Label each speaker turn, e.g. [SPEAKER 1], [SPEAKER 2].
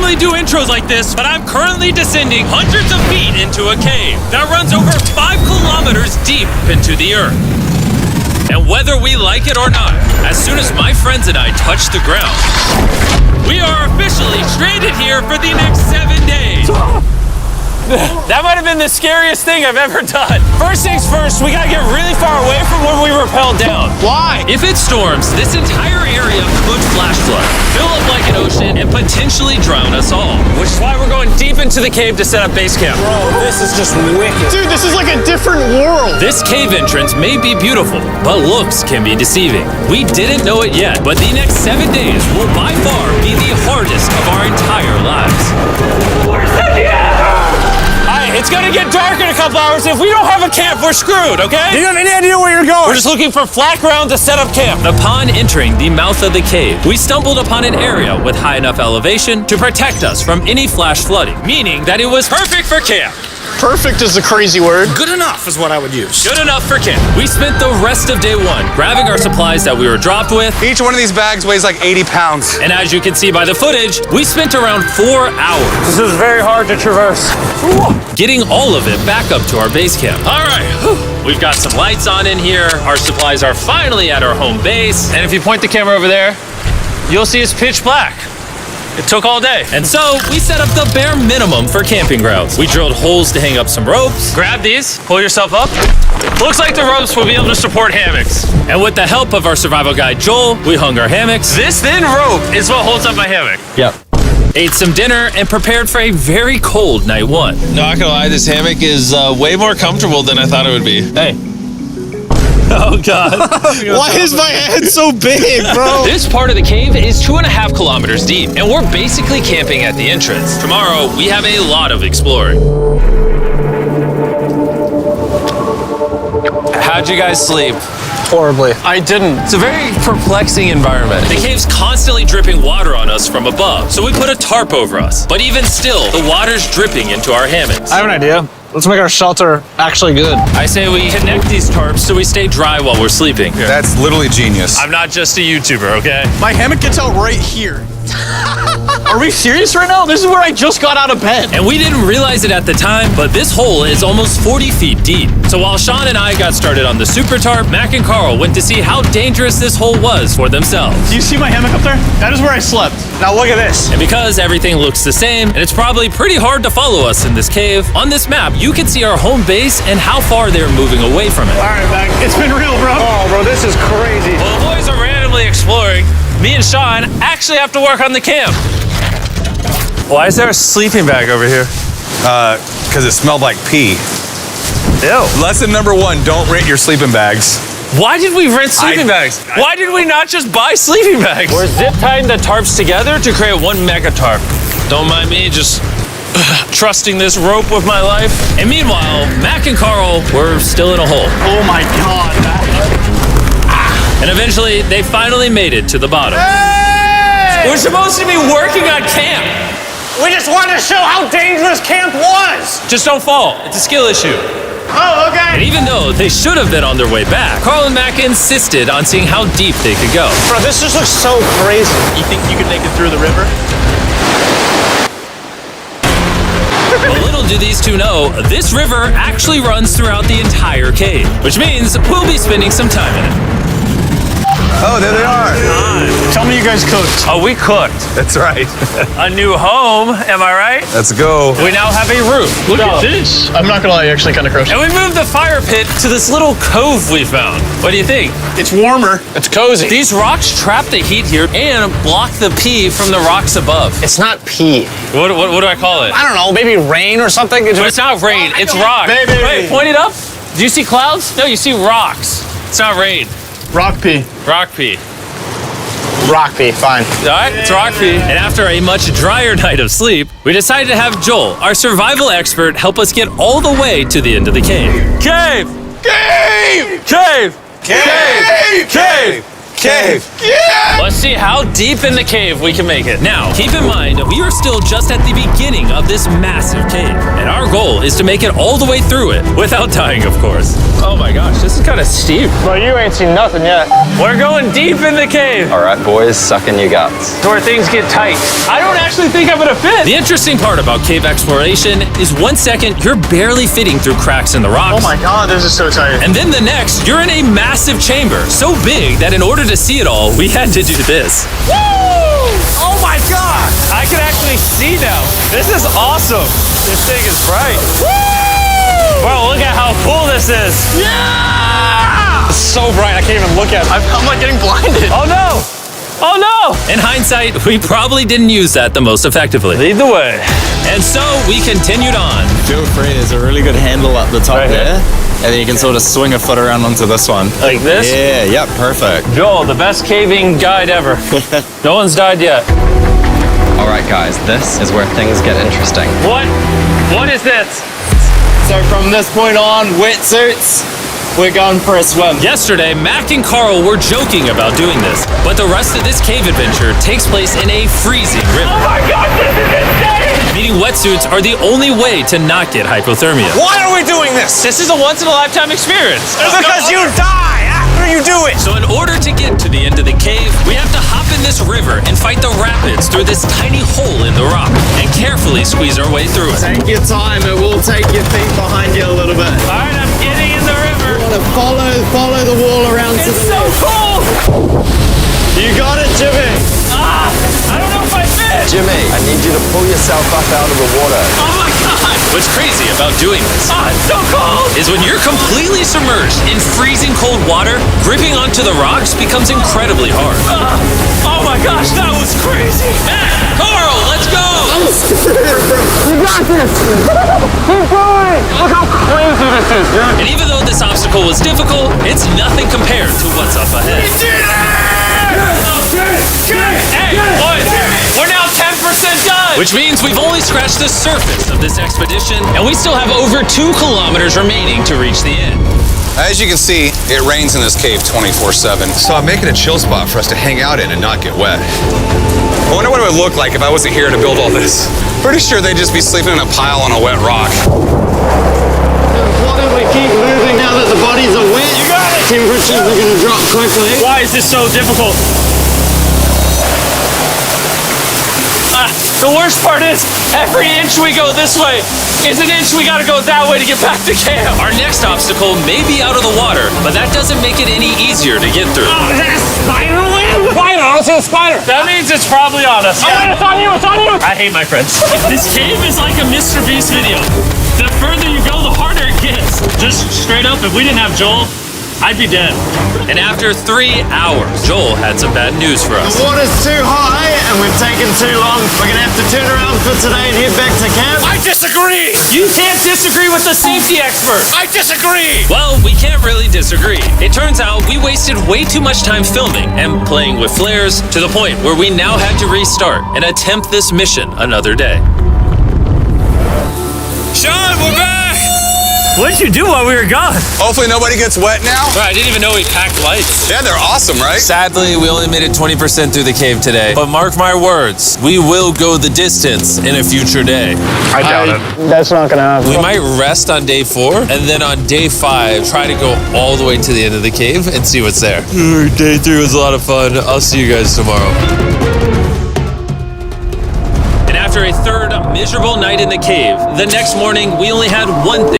[SPEAKER 1] normally do intros like this, but I'm currently descending hundreds of feet into a cave that runs over 5 kilometers deep into the earth. And whether we like it or not, as soon as my friends and I touch the ground, we are officially stranded here for the next 7 days. That might have been the scariest thing I've ever done. First things first, we gotta get really far away from where we rappelled down.
[SPEAKER 2] Why?
[SPEAKER 1] If it storms, this entire area could flash flood, fill up like an ocean, and potentially drown us all. Which is why we're going deep into the cave to set up base camp.
[SPEAKER 2] Bro, this is just wicked. Dude, this is like a different world.
[SPEAKER 1] This cave entrance may be beautiful, but looks can be deceiving. We didn't know it yet, but the next 7 days will by far be the hardest of our entire lives. It's gonna get dark in a couple hours. If we don't have a camp, we're screwed, okay?
[SPEAKER 2] Do you have any idea where you're going?
[SPEAKER 1] We're just looking for flat ground to set up camp. Upon entering the mouth of the cave, we stumbled upon an area with high enough elevation to protect us from any flash flooding, meaning that it was perfect for camp.
[SPEAKER 2] Perfect is a crazy word.
[SPEAKER 3] Good enough is what I would use.
[SPEAKER 1] Good enough for camp. We spent the rest of day 1 grabbing our supplies that we were dropped with.
[SPEAKER 4] Each one of these bags weighs like 80 pounds.
[SPEAKER 1] And as you can see by the footage, we spent around 4 hours.
[SPEAKER 2] This is very hard to traverse.
[SPEAKER 1] Getting all of it back up to our base camp. All right, we've got some lights on in here. Our supplies are finally at our home base. And if you point the camera over there, you'll see it's pitch black. It took all day. And so we set up the bare minimum for camping grounds. We drilled holes to hang up some ropes. Grab these, pull yourself up. Looks like the ropes will be able to support hammocks. And with the help of our survival guide, Joel, we hung our hammocks. This thin rope is what holds up my hammock. Yep. Ate some dinner and prepared for a very cold night 1.
[SPEAKER 5] Not gonna lie, this hammock is way more comfortable than I thought it would be.
[SPEAKER 1] Hey. Oh, God.
[SPEAKER 2] Why is my head so big, bro?
[SPEAKER 1] This part of the cave is 2.5 kilometers deep, and we're basically camping at the entrance. Tomorrow, we have a lot of exploring. How'd you guys sleep?
[SPEAKER 2] Horribly. I didn't.
[SPEAKER 1] It's a very perplexing environment. The cave's constantly dripping water on us from above, so we put a tarp over us. But even still, the water's dripping into our hammocks.
[SPEAKER 2] I have an idea. Let's make our shelter actually good.
[SPEAKER 1] I say we connect these tarps so we stay dry while we're sleeping.
[SPEAKER 4] That's literally genius.
[SPEAKER 1] I'm not just a YouTuber, okay?
[SPEAKER 2] My hammock gets out right here. Are we serious right now? This is where I just got out of bed.
[SPEAKER 1] And we didn't realize it at the time, but this hole is almost 40 feet deep. So while Sean and I got started on the super tarp, Mac and Carl went to see how dangerous this hole was for themselves.
[SPEAKER 2] Do you see my hammock up there? That is where I slept. Now look at this.
[SPEAKER 1] And because everything looks the same, and it's probably pretty hard to follow us in this cave, on this map, you can see our home base and how far they're moving away from it.
[SPEAKER 2] All right, Mac. It's been real, bro. Oh, bro, this is crazy.
[SPEAKER 1] While the boys are randomly exploring, me and Sean actually have to work on the camp. Why is there a sleeping bag over here?
[SPEAKER 4] Because it smelled like pee.
[SPEAKER 1] Ew.
[SPEAKER 4] Lesson number 1, don't rent your sleeping bags.
[SPEAKER 1] Why did we rent sleeping bags? Why did we not just buy sleeping bags? We're zip tying the tarps together to create one mega tarp. Don't mind me just trusting this rope with my life. And meanwhile, Mac and Carl were still in a hole.
[SPEAKER 2] Oh my God, Mac.
[SPEAKER 1] And eventually, they finally made it to the bottom.
[SPEAKER 2] Hey!
[SPEAKER 1] We're supposed to be working on camp.
[SPEAKER 2] We just wanted to show how dangerous camp was.
[SPEAKER 1] Just don't fall. It's a skill issue.
[SPEAKER 2] Oh, okay.
[SPEAKER 1] And even though they should have been on their way back, Carl and Mac insisted on seeing how deep they could go.
[SPEAKER 2] Bro, this just looks so crazy.
[SPEAKER 3] You think you could make it through the river?
[SPEAKER 1] Well, little do these two know, this river actually runs throughout the entire cave, which means we'll be spending some time in it.
[SPEAKER 4] Oh, there they are.
[SPEAKER 2] Tell me you guys cooked.
[SPEAKER 1] Oh, we cooked.
[SPEAKER 4] That's right.
[SPEAKER 1] A new home, am I right?
[SPEAKER 4] Let's go.
[SPEAKER 1] We now have a roof.
[SPEAKER 2] Look at this. I'm not gonna lie, you're actually kind of gross.
[SPEAKER 1] And we moved the fire pit to this little cove we found. What do you think?
[SPEAKER 2] It's warmer. It's cozy.
[SPEAKER 1] These rocks trap the heat here and block the pee from the rocks above.
[SPEAKER 2] It's not pee.
[SPEAKER 1] What do I call it?
[SPEAKER 2] I don't know, maybe rain or something.
[SPEAKER 1] But it's not rain, it's rock.
[SPEAKER 2] Baby.
[SPEAKER 1] Wait, point it up. Do you see clouds? No, you see rocks. It's not rain.
[SPEAKER 2] Rock pee.
[SPEAKER 1] Rock pee.
[SPEAKER 2] Rock pee, fine.
[SPEAKER 1] All right, it's rock pee. And after a much drier night of sleep, we decided to have Joel, our survival expert, help us get all the way to the end of the cave. Cave!
[SPEAKER 4] Cave!
[SPEAKER 1] Cave!
[SPEAKER 4] Cave! Cave! Cave!
[SPEAKER 1] Let's see how deep in the cave we can make it. Now, keep in mind, we are still just at the beginning of this massive cave, and our goal is to make it all the way through it, without dying, of course. Oh my gosh, this is kind of steep.
[SPEAKER 2] Well, you ain't seen nothing yet.
[SPEAKER 1] We're going deep in the cave.
[SPEAKER 6] All right, boys, suck in your guts.
[SPEAKER 2] To where things get tight.
[SPEAKER 1] I don't actually think I'm gonna fit. The interesting part about cave exploration is 1 second, you're barely fitting through cracks in the rocks.
[SPEAKER 2] Oh my God, this is so tight.
[SPEAKER 1] And then the next, you're in a massive chamber, so big that in order to see it all, we had to do this.
[SPEAKER 2] Woo! Oh my God!
[SPEAKER 1] I can actually see now. This is awesome. This thing is bright.
[SPEAKER 2] Woo!
[SPEAKER 1] Bro, look at how cool this is.
[SPEAKER 2] Yeah! It's so bright, I can't even look at it. I'm like getting blinded.
[SPEAKER 1] Oh no! Oh no! In hindsight, we probably didn't use that the most effectively.
[SPEAKER 2] Lead the way.
[SPEAKER 1] And so we continued on.
[SPEAKER 3] Feel free, there's a really good handle up the top
[SPEAKER 2] Right here?
[SPEAKER 3] there. And then you can sort of swing a foot around onto this one.
[SPEAKER 1] Like this?
[SPEAKER 3] Yeah, yep, perfect.
[SPEAKER 1] Joel, the best caving guide ever. No one's died yet.
[SPEAKER 6] All right, guys, this is where things get interesting.
[SPEAKER 1] What? What is this?
[SPEAKER 3] So from this point on, wetsuits, we're going for a swim.
[SPEAKER 1] Yesterday, Mac and Carl were joking about doing this, but the rest of this cave adventure takes place in a freezing river.
[SPEAKER 2] Oh my God, this is insane!
[SPEAKER 1] Meaning wetsuits are the only way to not get hypothermia.
[SPEAKER 2] Why are we doing this?
[SPEAKER 1] This is a once-in-a-lifetime experience.
[SPEAKER 2] Because you die after you do it.
[SPEAKER 1] So in order to get to the end of the cave, we have to hop in this river and fight the rapids through this tiny hole in the rock and carefully squeeze our way through it.
[SPEAKER 3] Take your time, it will take your feet behind you a little bit.
[SPEAKER 1] All right, I'm getting in the river.
[SPEAKER 3] Follow the wall around to
[SPEAKER 1] It's
[SPEAKER 3] the
[SPEAKER 1] so
[SPEAKER 3] left.
[SPEAKER 1] cold.
[SPEAKER 3] You got it, Jimmy.
[SPEAKER 1] Ah, I don't know if I fit.
[SPEAKER 6] Jimmy, I need you to pull yourself up out of the water.
[SPEAKER 1] Oh my God. What's crazy about doing this
[SPEAKER 2] It's so cold.
[SPEAKER 1] is when you're completely submerged in freezing cold water, gripping onto the rocks becomes incredibly hard.
[SPEAKER 2] Oh my gosh, that was crazy.
[SPEAKER 1] Matt, Carl, let's go.
[SPEAKER 2] You got this. Keep going. Look how crazy this is, dude.
[SPEAKER 1] And even though this obstacle was difficult, it's nothing compared to what's up ahead. Hey, boys, we're now 10% done. Which means we've only scratched the surface of this expedition, and we still have over 2 kilometers remaining to reach the end.
[SPEAKER 4] As you can see, it rains in this cave 24/7. So I'm making a chill spot for us to hang out in and not get wet. I wonder what it would look like if I wasn't here to build all this. Pretty sure they'd just be sleeping in a pile on a wet rock.
[SPEAKER 3] Why don't we keep moving now that the bodies are wet? You got it. Temperatures are going to drop quickly.
[SPEAKER 2] Why is this so difficult? The worst part is, every inch we go this way is an inch we gotta go that way to get back to camp.
[SPEAKER 1] Our next obstacle may be out of the water, but that doesn't make it any easier to get through.
[SPEAKER 2] Is that a spider web? Spider, I don't see a spider. That means it's probably on us. Yeah. It's on you, it's on you. I hate my friends. This cave is like a Mr. Beast video. The further you go, the harder it gets. Just straight up, if we didn't have Joel, I'd be dead.
[SPEAKER 1] And after 3 hours, Joel had some bad news for us.
[SPEAKER 3] The water's too high and we've taken too long. We're going to have to turn around for today and head back to camp.
[SPEAKER 2] I disagree. You can't disagree with the safety expert. I disagree.
[SPEAKER 1] Well, we can't really disagree. It turns out we wasted way too much time filming and playing with flares to the point where we now had to restart and attempt this mission another day.
[SPEAKER 4] Sean, we're back!
[SPEAKER 2] What did you do while we were gone?
[SPEAKER 4] Hopefully nobody gets wet now.
[SPEAKER 1] I didn't even know we packed lights.
[SPEAKER 4] Yeah, they're awesome, right?
[SPEAKER 5] Sadly, we only made it 20% through the cave today. But mark my words, we will go the distance in a future day.
[SPEAKER 2] I doubt it. That's not gonna happen.
[SPEAKER 5] We might rest on day 4, and then on day 5, try to go all the way to the end of the cave and see what's there. Day 3 was a lot of fun. I'll see you guys tomorrow.
[SPEAKER 1] And after a third miserable night in the cave, the next morning we only had one thing